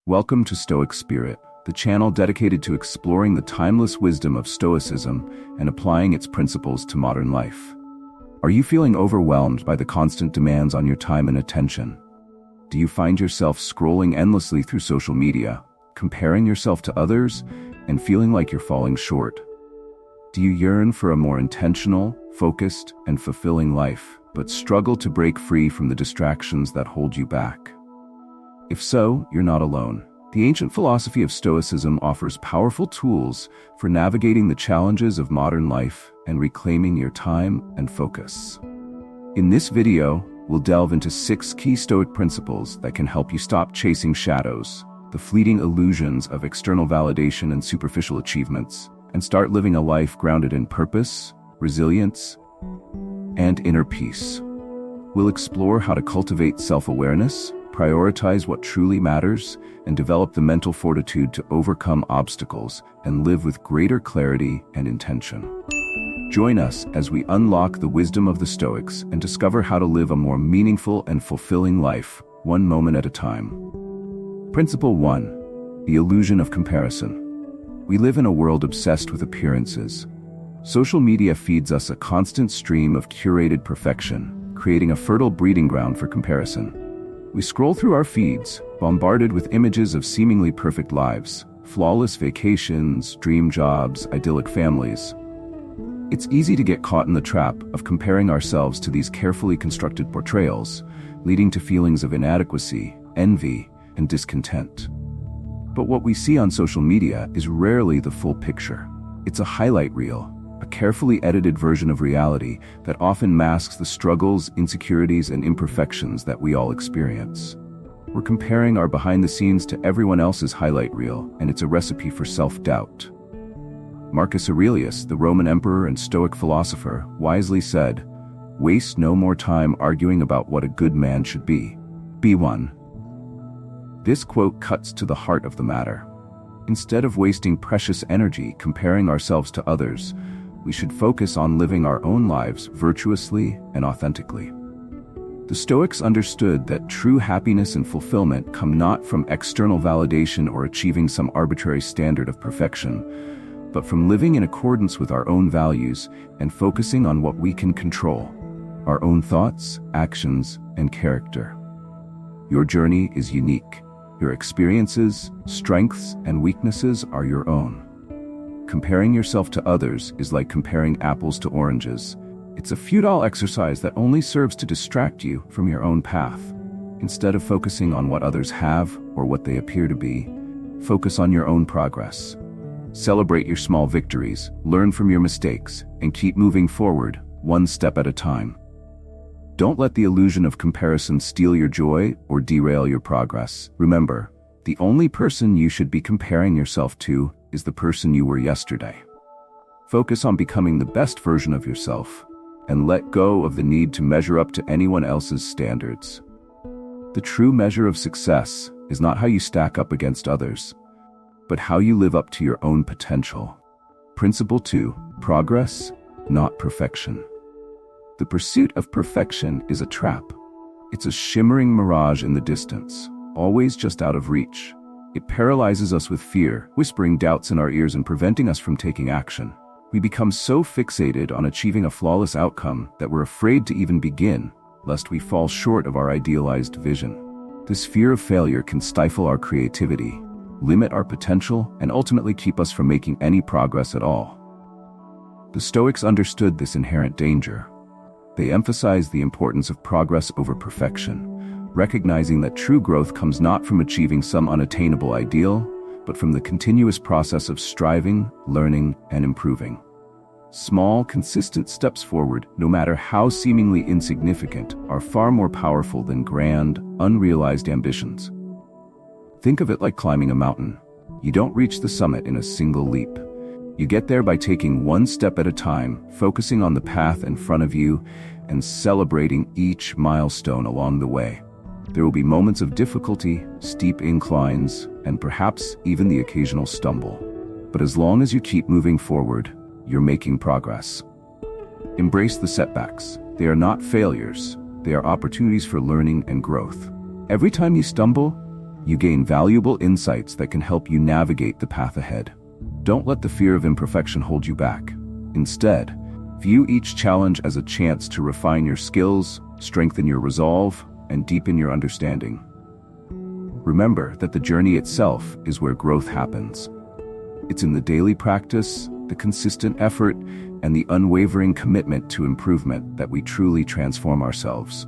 Welcome to Stoic Spirit, the channel dedicated to exploring the timeless wisdom of Stoicism and applying its principles to modern life. Are you feeling overwhelmed by the constant demands on your time and attention? Do you find yourself scrolling endlessly through social media, comparing yourself to others, and feeling like you're falling short? Do you yearn for a more intentional, focused, and fulfilling life, but struggle to break free from the distractions that hold you back? If so, you're not alone. The ancient philosophy of Stoicism offers powerful tools for navigating the challenges of modern life and reclaiming your time and focus. In this video, we'll delve into 6 key Stoic principles that can help you stop chasing shadows, the fleeting illusions of external validation and superficial achievements, and start living a life grounded in purpose, resilience, and inner peace. We'll explore how to cultivate self-awareness, prioritize what truly matters, and develop the mental fortitude to overcome obstacles and live with greater clarity and intention. Join us as we unlock the wisdom of the Stoics and discover how to live a more meaningful and fulfilling life, one moment at a time. Principle 1. The illusion of comparison. We live in a world obsessed with appearances. Social media feeds us a constant stream of curated perfection, creating a fertile breeding ground for comparison. We scroll through our feeds, bombarded with images of seemingly perfect lives, flawless vacations, dream jobs, idyllic families. It's easy to get caught in the trap of comparing ourselves to these carefully constructed portrayals, leading to feelings of inadequacy, envy, and discontent. But what we see on social media is rarely the full picture. It's a highlight reel, a carefully edited version of reality that often masks the struggles, insecurities, and imperfections that we all experience. We're comparing our behind the scenes to everyone else's highlight reel, and it's a recipe for self-doubt. Marcus Aurelius, the Roman emperor and Stoic philosopher, wisely said, "Waste no more time arguing about what a good man should be. Be one." This quote cuts to the heart of the matter. Instead of wasting precious energy comparing ourselves to others, we should focus on living our own lives virtuously and authentically. The Stoics understood that true happiness and fulfillment come not from external validation or achieving some arbitrary standard of perfection, but from living in accordance with our own values and focusing on what we can control, our own thoughts, actions, and character. Your journey is unique. Your experiences, strengths, and weaknesses are your own. Comparing yourself to others is like comparing apples to oranges. It's a futile exercise that only serves to distract you from your own path. Instead of focusing on what others have or what they appear to be, focus on your own progress. Celebrate your small victories, learn from your mistakes, and keep moving forward, one step at a time. Don't let the illusion of comparison steal your joy or derail your progress. Remember, the only person you should be comparing yourself to is the person you were yesterday. Focus on becoming the best version of yourself, and let go of the need to measure up to anyone else's standards. The true measure of success is not how you stack up against others, but how you live up to your own potential. Principle 2. Progress, not perfection. The pursuit of perfection is a trap. It's a shimmering mirage in the distance, always just out of reach. It paralyzes us with fear, whispering doubts in our ears and preventing us from taking action. We become so fixated on achieving a flawless outcome that we're afraid to even begin, lest we fall short of our idealized vision. This fear of failure can stifle our creativity, limit our potential, and ultimately keep us from making any progress at all. The Stoics understood this inherent danger. They emphasized the importance of progress over perfection, recognizing that true growth comes not from achieving some unattainable ideal, but from the continuous process of striving, learning, and improving. Small, consistent steps forward, no matter how seemingly insignificant, are far more powerful than grand, unrealized ambitions. Think of it like climbing a mountain. You don't reach the summit in a single leap. You get there by taking one step at a time, focusing on the path in front of you, and celebrating each milestone along the way. There will be moments of difficulty, steep inclines, and perhaps even the occasional stumble. But as long as you keep moving forward, you're making progress. Embrace the setbacks. They are not failures. They are opportunities for learning and growth. Every time you stumble, You gain valuable insights that can help you navigate the path ahead. Don't let the fear of imperfection hold you back. Instead, view each challenge as a chance to refine your skills, strengthen your resolve, and deepen your understanding. Remember that the journey itself is where growth happens. It's in the daily practice, the consistent effort, and the unwavering commitment to improvement that we truly transform ourselves.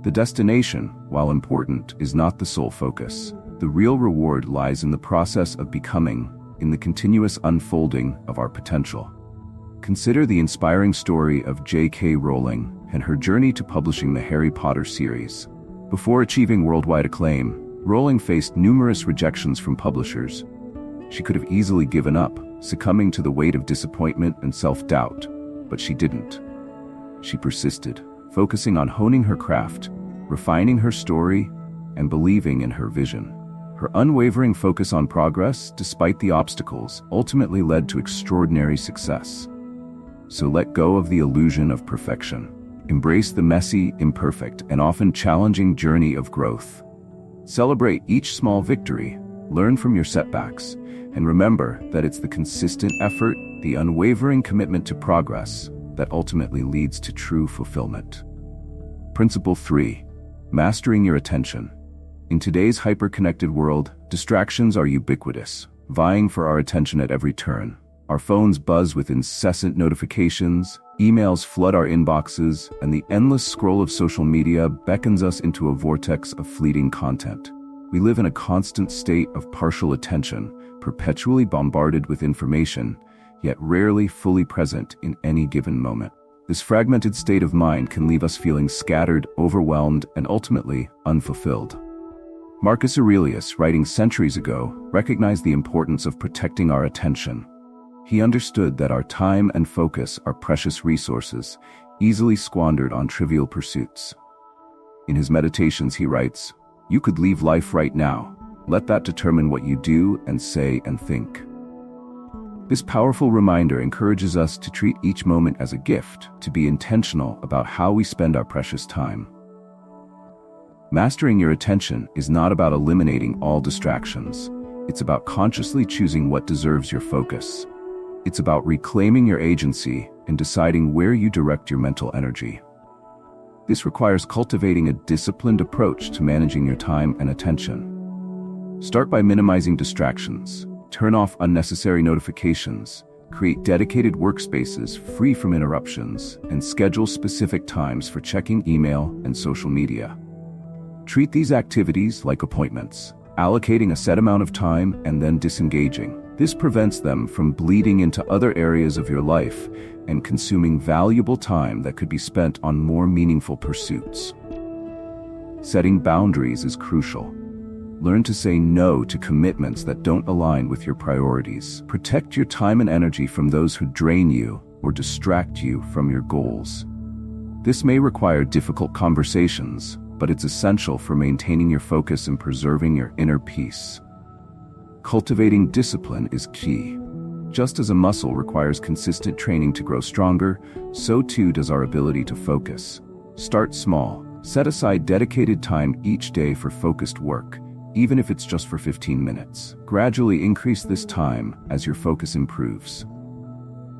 The destination, while important, is not the sole focus. The real reward lies in the process of becoming, in the continuous unfolding of our potential. Consider the inspiring story of J.K. Rowling and her journey to publishing the Harry Potter series. Before achieving worldwide acclaim, Rowling faced numerous rejections from publishers. She could have easily given up, succumbing to the weight of disappointment and self-doubt, but she didn't. She persisted, focusing on honing her craft, refining her story, and believing in her vision. Her unwavering focus on progress, despite the obstacles, ultimately led to extraordinary success. So let go of the illusion of perfection. Embrace the messy, imperfect, and often challenging journey of growth. Celebrate each small victory, learn from your setbacks, and remember that it's the consistent effort, the unwavering commitment to progress, that ultimately leads to true fulfillment. Principle 3. Mastering your attention. In today's hyper-connected world, distractions are ubiquitous, vying for our attention at every turn. Our phones buzz with incessant notifications, emails flood our inboxes, and the endless scroll of social media beckons us into a vortex of fleeting content. We live in a constant state of partial attention, perpetually bombarded with information, yet rarely fully present in any given moment. This fragmented state of mind can leave us feeling scattered, overwhelmed, and ultimately unfulfilled. Marcus Aurelius, writing centuries ago, recognized the importance of protecting our attention. He understood that our time and focus are precious resources, easily squandered on trivial pursuits. In his meditations, he writes, "You could leave life right now. Let that determine what you do and say and think." This powerful reminder encourages us to treat each moment as a gift, to be intentional about how we spend our precious time. Mastering your attention is not about eliminating all distractions. It's about consciously choosing what deserves your focus. It's about reclaiming your agency and deciding where you direct your mental energy. This requires cultivating a disciplined approach to managing your time and attention. Start by minimizing distractions. Turn off unnecessary notifications, create dedicated workspaces free from interruptions, and schedule specific times for checking email and social media. Treat these activities like appointments, allocating a set amount of time and then disengaging. This prevents them from bleeding into other areas of your life and consuming valuable time that could be spent on more meaningful pursuits. Setting boundaries is crucial. Learn to say no to commitments that don't align with your priorities. Protect your time and energy from those who drain you or distract you from your goals. This may require difficult conversations, but it's essential for maintaining your focus and preserving your inner peace. Cultivating discipline is key. Just as a muscle requires consistent training to grow stronger, so too does our ability to focus. Start small. Set aside dedicated time each day for focused work, even if it's just for 15 minutes. Gradually increase this time as your focus improves.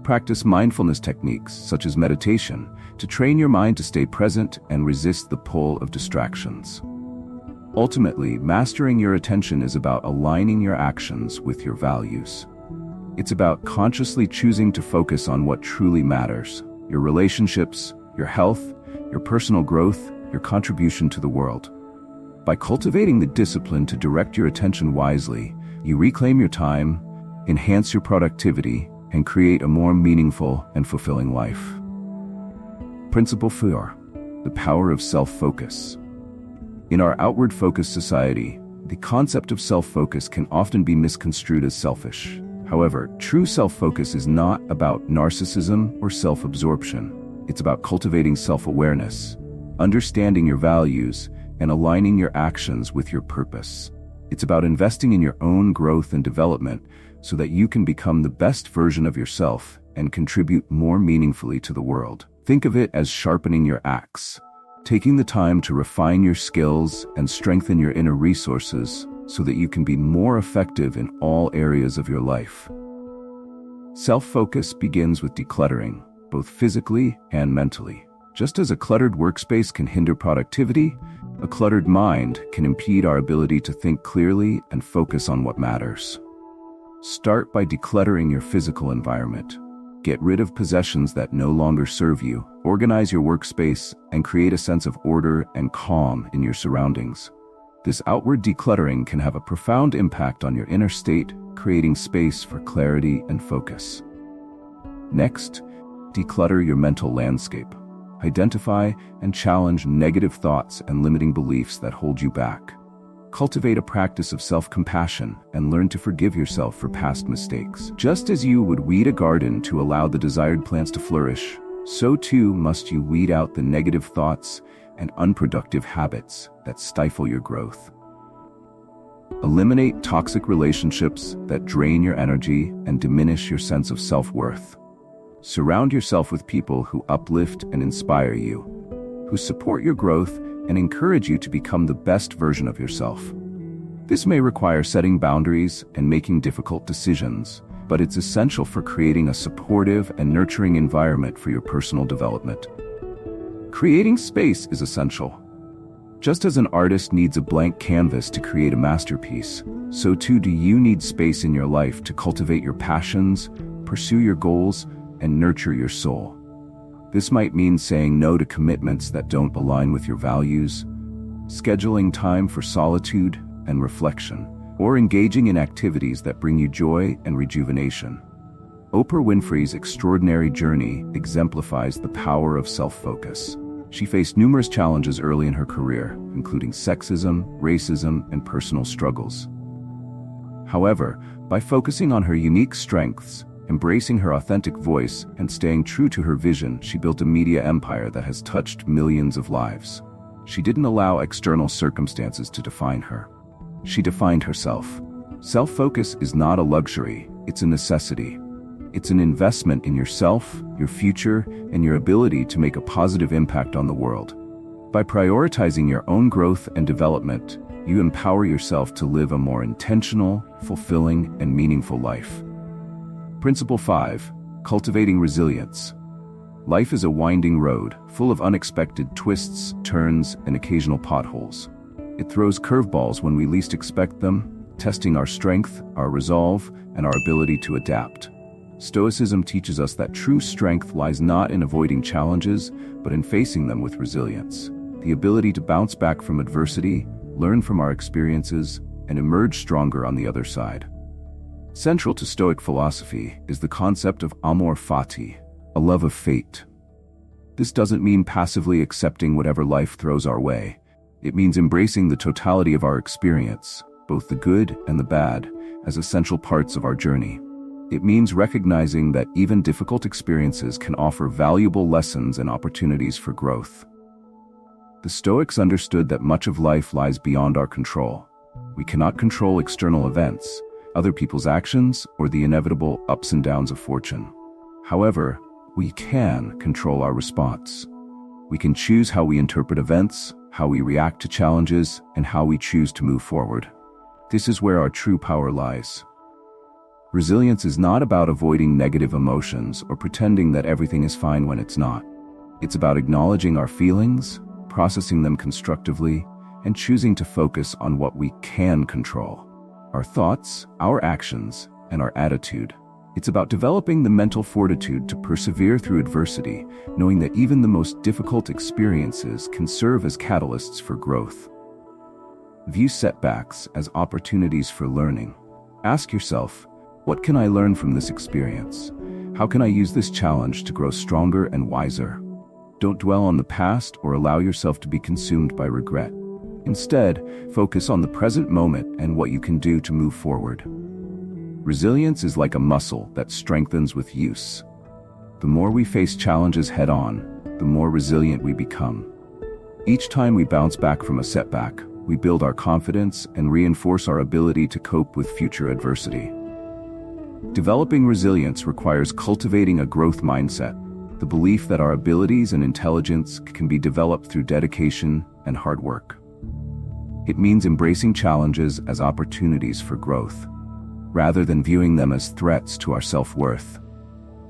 Practice mindfulness techniques, such as meditation, to train your mind to stay present and resist the pull of distractions. Ultimately, mastering your attention is about aligning your actions with your values. It's about consciously choosing to focus on what truly matters: your relationships, your health, your personal growth, your contribution to the world. By cultivating the discipline to direct your attention wisely, you reclaim your time, enhance your productivity, and create a more meaningful and fulfilling life. Principle 4. The power of self-focus. In our outward-focused society, the concept of self-focus can often be misconstrued as selfish. However, true self-focus is not about narcissism or self-absorption. It's about cultivating self-awareness, understanding your values, and aligning your actions with your purpose. It's about investing in your own growth and development so that you can become the best version of yourself and contribute more meaningfully to the world. Think of it as sharpening your axe. Taking the time to refine your skills and strengthen your inner resources so that you can be more effective in all areas of your life. Self-focus begins with decluttering, both physically and mentally. Just as a cluttered workspace can hinder productivity, a cluttered mind can impede our ability to think clearly and focus on what matters. Start by decluttering your physical environment. Get rid of possessions that no longer serve you, organize your workspace, and create a sense of order and calm in your surroundings. This outward decluttering can have a profound impact on your inner state, creating space for clarity and focus. Next, declutter your mental landscape. Identify and challenge negative thoughts and limiting beliefs that hold you back. Cultivate a practice of self-compassion and learn to forgive yourself for past mistakes. Just as you would weed a garden to allow the desired plants to flourish, so too must you weed out the negative thoughts and unproductive habits that stifle your growth. Eliminate toxic relationships that drain your energy and diminish your sense of self-worth. Surround yourself with people who uplift and inspire you, who support your growth and encourage you to become the best version of yourself. This may require setting boundaries and making difficult decisions, but it's essential for creating a supportive and nurturing environment for your personal development. Creating space is essential. Just as an artist needs a blank canvas to create a masterpiece, so too do you need space in your life to cultivate your passions, pursue your goals, and nurture your soul. This might mean saying no to commitments that don't align with your values, scheduling time for solitude and reflection, or engaging in activities that bring you joy and rejuvenation. Oprah Winfrey's extraordinary journey exemplifies the power of self-focus. She faced numerous challenges early in her career, including sexism, racism, and personal struggles. However, by focusing on her unique strengths, embracing her authentic voice, and staying true to her vision, she built a media empire that has touched millions of lives. She didn't allow external circumstances to define her. She defined herself. Self-focus is not a luxury, it's a necessity. It's an investment in yourself, your future, and your ability to make a positive impact on the world. By prioritizing your own growth and development, you empower yourself to live a more intentional, fulfilling, and meaningful life. Principle 5. Cultivating Resilience. Life is a winding road, full of unexpected twists, turns, and occasional potholes. It throws curveballs when we least expect them, testing our strength, our resolve, and our ability to adapt. Stoicism teaches us that true strength lies not in avoiding challenges, but in facing them with resilience. The ability to bounce back from adversity, learn from our experiences, and emerge stronger on the other side. Central to Stoic philosophy is the concept of amor fati, a love of fate. This doesn't mean passively accepting whatever life throws our way. It means embracing the totality of our experience, both the good and the bad, as essential parts of our journey. It means recognizing that even difficult experiences can offer valuable lessons and opportunities for growth. The Stoics understood that much of life lies beyond our control. We cannot control external events, other people's actions, or the inevitable ups and downs of fortune. However, we can control our response. We can choose how we interpret events, how we react to challenges, and how we choose to move forward. This is where our true power lies. Resilience is not about avoiding negative emotions or pretending that everything is fine when it's not. It's about acknowledging our feelings, processing them constructively, and choosing to focus on what we can control: our thoughts, our actions, and our attitude. It's about developing the mental fortitude to persevere through adversity, knowing that even the most difficult experiences can serve as catalysts for growth. View setbacks as opportunities for learning. Ask yourself, what can I learn from this experience? How can I use this challenge to grow stronger and wiser? Don't dwell on the past or allow yourself to be consumed by regret. Instead, focus on the present moment and what you can do to move forward. Resilience is like a muscle that strengthens with use. The more we face challenges head-on, the more resilient we become. Each time we bounce back from a setback, we build our confidence and reinforce our ability to cope with future adversity. Developing resilience requires cultivating a growth mindset, the belief that our abilities and intelligence can be developed through dedication and hard work. It means embracing challenges as opportunities for growth, rather than viewing them as threats to our self-worth.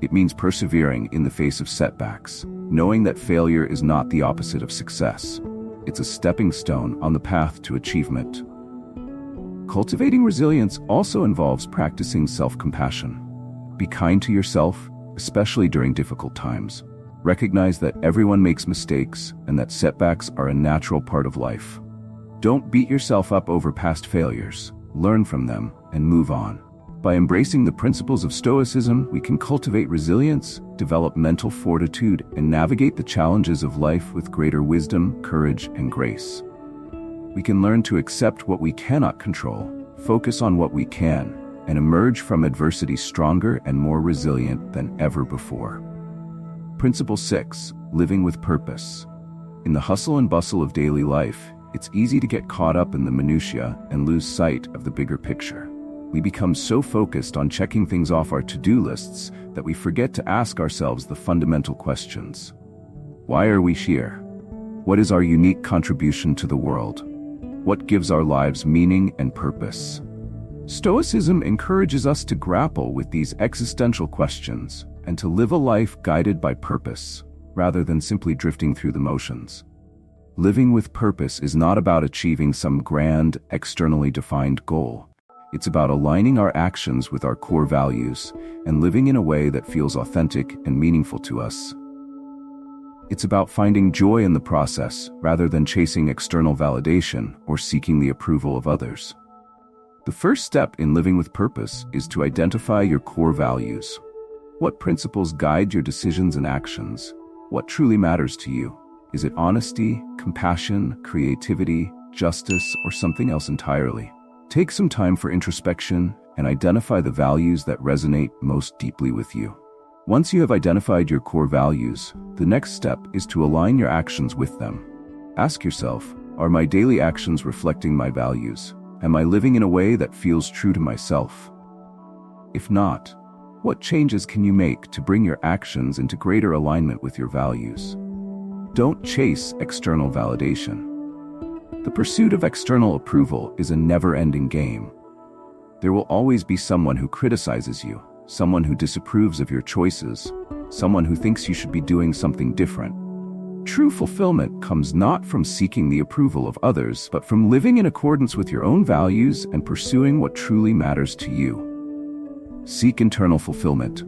It means persevering in the face of setbacks, knowing that failure is not the opposite of success. It's a stepping stone on the path to achievement. Cultivating resilience also involves practicing self-compassion. Be kind to yourself, especially during difficult times. Recognize that everyone makes mistakes and that setbacks are a natural part of life. Don't beat yourself up over past failures. Learn from them and move on. By embracing the principles of Stoicism, we can cultivate resilience, develop mental fortitude, and navigate the challenges of life with greater wisdom, courage, and grace. We can learn to accept what we cannot control, focus on what we can, and emerge from adversity stronger and more resilient than ever before. Principle 6. Living with purpose. In the hustle and bustle of daily life, it's easy to get caught up in the minutiae and lose sight of the bigger picture. We become so focused on checking things off our to-do lists that we forget to ask ourselves the fundamental questions. Why are we here? What is our unique contribution to the world? What gives our lives meaning and purpose? Stoicism encourages us to grapple with these existential questions and to live a life guided by purpose, rather than simply drifting through the motions. Living with purpose is not about achieving some grand, externally defined goal. It's about aligning our actions with our core values and living in a way that feels authentic and meaningful to us. It's about finding joy in the process rather than chasing external validation or seeking the approval of others. The first step in living with purpose is to identify your core values. What principles guide your decisions and actions? What truly matters to you? Is it honesty, compassion, creativity, justice, or something else entirely? Take some time for introspection and identify the values that resonate most deeply with you. Once you have identified your core values, the next step is to align your actions with them. Ask yourself, are my daily actions reflecting my values? Am I living in a way that feels true to myself? If not, what changes can you make to bring your actions into greater alignment with your values? Don't chase external validation. The pursuit of external approval is a never-ending game. There will always be someone who criticizes you, someone who disapproves of your choices, someone who thinks you should be doing something different. True fulfillment comes not from seeking the approval of others, but from living in accordance with your own values and pursuing what truly matters to you. Seek internal fulfillment.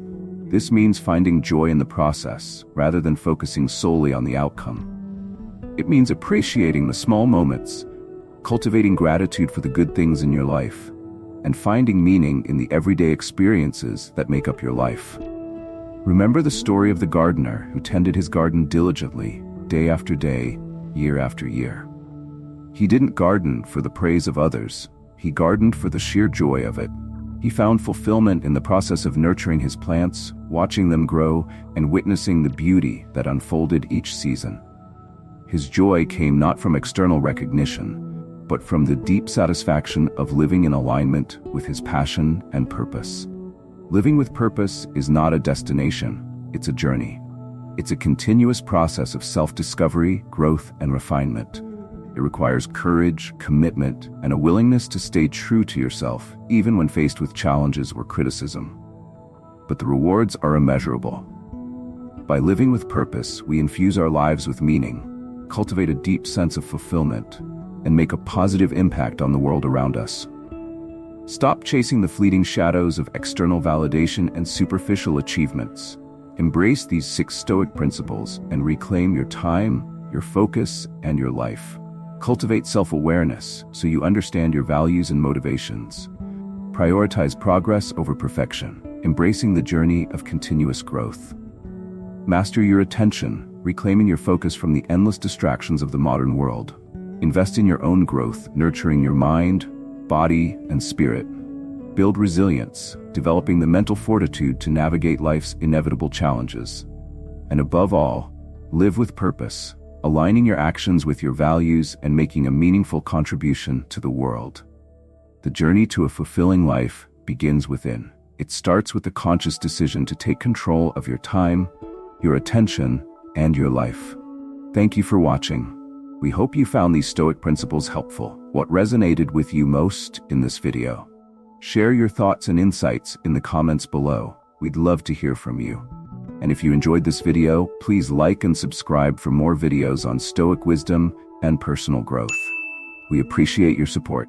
This means finding joy in the process, rather than focusing solely on the outcome. It means appreciating the small moments, cultivating gratitude for the good things in your life, and finding meaning in the everyday experiences that make up your life. Remember the story of the gardener who tended his garden diligently, day after day, year after year. He didn't garden for the praise of others, he gardened for the sheer joy of it. He found fulfillment in the process of nurturing his plants, watching them grow, and witnessing the beauty that unfolded each season. His joy came not from external recognition, but from the deep satisfaction of living in alignment with his passion and purpose. Living with purpose is not a destination, it's a journey. It's a continuous process of self-discovery, growth, and refinement. It requires courage, commitment, and a willingness to stay true to yourself, even when faced with challenges or criticism. But the rewards are immeasurable. By living with purpose, we infuse our lives with meaning, cultivate a deep sense of fulfillment, and make a positive impact on the world around us. Stop chasing the fleeting shadows of external validation and superficial achievements. Embrace these 6 Stoic principles and reclaim your time, your focus, and your life. Cultivate self-awareness so you understand your values and motivations. Prioritize progress over perfection, embracing the journey of continuous growth. Master your attention, reclaiming your focus from the endless distractions of the modern world. Invest in your own growth, nurturing your mind, body, and spirit. Build resilience, developing the mental fortitude to navigate life's inevitable challenges. And above all, live with purpose, aligning your actions with your values and making a meaningful contribution to the world. The journey to a fulfilling life begins within. It starts with the conscious decision to take control of your time, your attention, and your life. Thank you for watching. We hope you found these Stoic principles helpful. What resonated with you most in this video? Share your thoughts and insights in the comments below. We'd love to hear from you. And if you enjoyed this video, please like and subscribe for more videos on Stoic wisdom and personal growth. We appreciate your support.